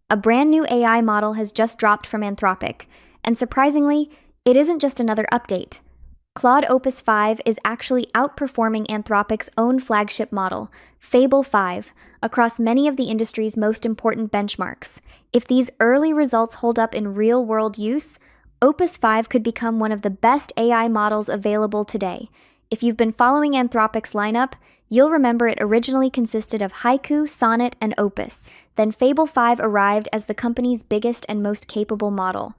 A brand new AI model has just dropped from Anthropic, and surprisingly, it isn't just another update. Claude Opus 5 is actually outperforming Anthropic's own flagship model, Fable 5, across many of the industry's most important benchmarks. If these early results hold up in real-world use, Opus 5 could become one of the best AI models available today. If you've been following Anthropic's lineup, you'll remember it originally consisted of Haiku, Sonnet, and Opus. Then Fable 5 arrived as the company's biggest and most capable model.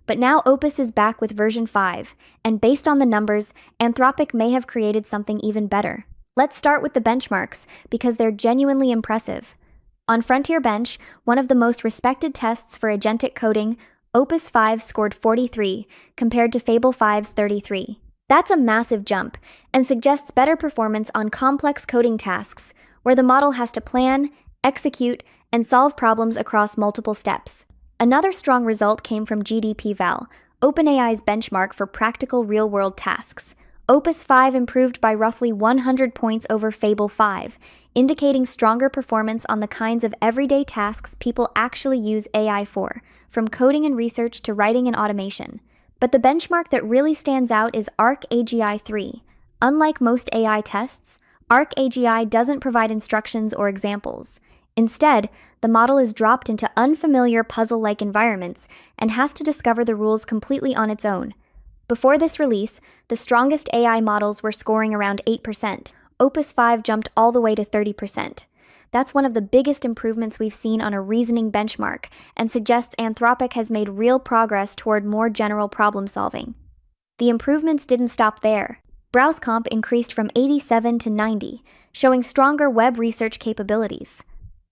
But now Opus is back with version 5, and based on the numbers, Anthropic may have created something even better. Let's start with the benchmarks, because they're genuinely impressive. On Frontier Bench, one of the most respected tests for agentic coding, Opus 5 scored 43, compared to Fable 5's 33. That's a massive jump, and suggests better performance on complex coding tasks, where the model has to plan, execute, and solve problems across multiple steps. Another strong result came from GDP-Val, OpenAI's benchmark for practical real-world tasks. Opus 5 improved by roughly 100 points over Fable 5, indicating stronger performance on the kinds of everyday tasks people actually use AI for, from coding and research to writing and automation. But the benchmark that really stands out is Arc AGI 3. Unlike most AI tests, Arc AGI doesn't provide instructions or examples. Instead, the model is dropped into unfamiliar puzzle-like environments and has to discover the rules completely on its own. Before this release, the strongest AI models were scoring around 8%. Opus 5 jumped all the way to 30%. That's one of the biggest improvements we've seen on a reasoning benchmark, and suggests Anthropic has made real progress toward more general problem solving. The improvements didn't stop there. BrowseComp increased from 87 to 90, showing stronger web research capabilities.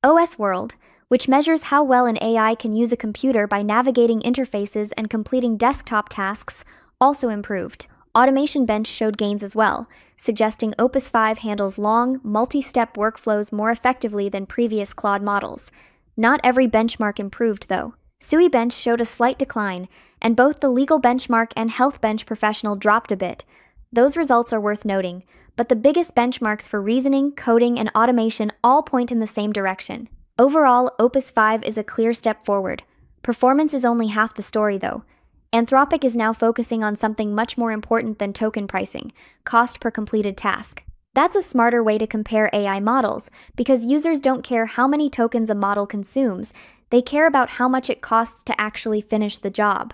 OS World, which measures how well an AI can use a computer by navigating interfaces and completing desktop tasks, also improved. Automation Bench showed gains as well, suggesting Opus 5 handles long, multi-step workflows more effectively than previous Claude models. Not every benchmark improved, though. SUI Bench showed a slight decline, and both the Legal Benchmark and Health Bench Professional dropped a bit. Those results are worth noting, but the biggest benchmarks for reasoning, coding, and automation all point in the same direction. Overall, Opus 5 is a clear step forward. Performance is only half the story, though. Anthropic is now focusing on something much more important than token pricing, cost per completed task. That's a smarter way to compare AI models, because users don't care how many tokens a model consumes, they care about how much it costs to actually finish the job.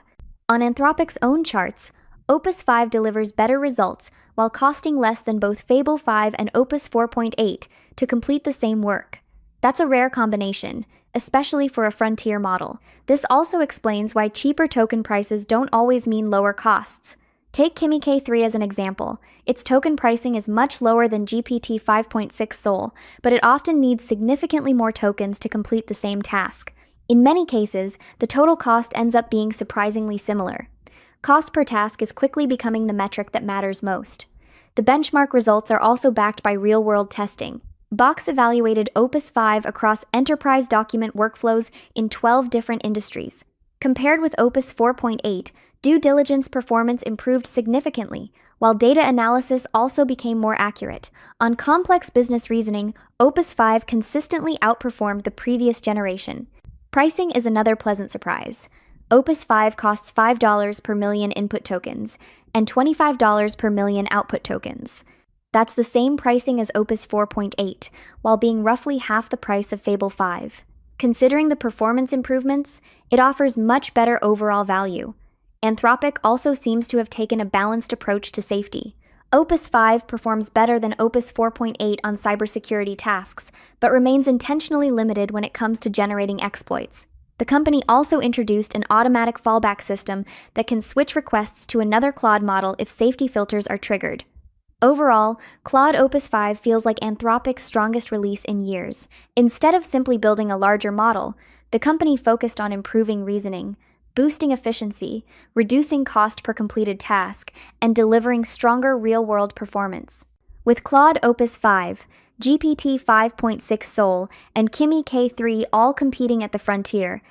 On Anthropic's own charts, Opus 5 delivers better results while costing less than both Fable 5 and Opus 4.8 to complete the same work. That's a rare combination, especially for a frontier model. This also explains why cheaper token prices don't always mean lower costs. Take Kimi K3 as an example. Its token pricing is much lower than GPT 5.6 Soul, but it often needs significantly more tokens to complete the same task. In many cases, the total cost ends up being surprisingly similar. Cost per task is quickly becoming the metric that matters most. The benchmark results are also backed by real-world testing. Box evaluated Opus 5 across enterprise document workflows in 12 different industries. Compared with Opus 4.8, due diligence performance improved significantly, while data analysis also became more accurate. On complex business reasoning, Opus 5 consistently outperformed the previous generation. Pricing is another pleasant surprise. Opus 5 costs $5 per million input tokens and $25 per million output tokens. That's the same pricing as Opus 4.8, while being roughly half the price of Fable 5. Considering the performance improvements, it offers much better overall value. Anthropic also seems to have taken a balanced approach to safety. Opus 5 performs better than Opus 4.8 on cybersecurity tasks, but remains intentionally limited when it comes to generating exploits. The company also introduced an automatic fallback system that can switch requests to another Claude model if safety filters are triggered. Overall, Claude Opus 5 feels like Anthropic's strongest release in years. Instead of simply building a larger model, the company focused on improving reasoning, boosting efficiency, reducing cost per completed task, and delivering stronger real-world performance. With Claude Opus 5, GPT 5.6 Soul, and Kimi K3 all competing at the frontier,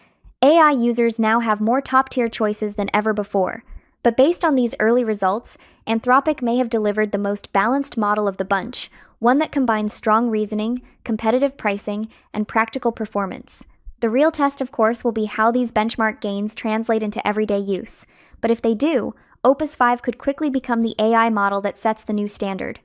AI users now have more top-tier choices than ever before. But based on these early results, Anthropic may have delivered the most balanced model of the bunch, one that combines strong reasoning, competitive pricing, and practical performance. The real test, of course, will be how these benchmark gains translate into everyday use. But if they do, Opus 5 could quickly become the AI model that sets the new standard.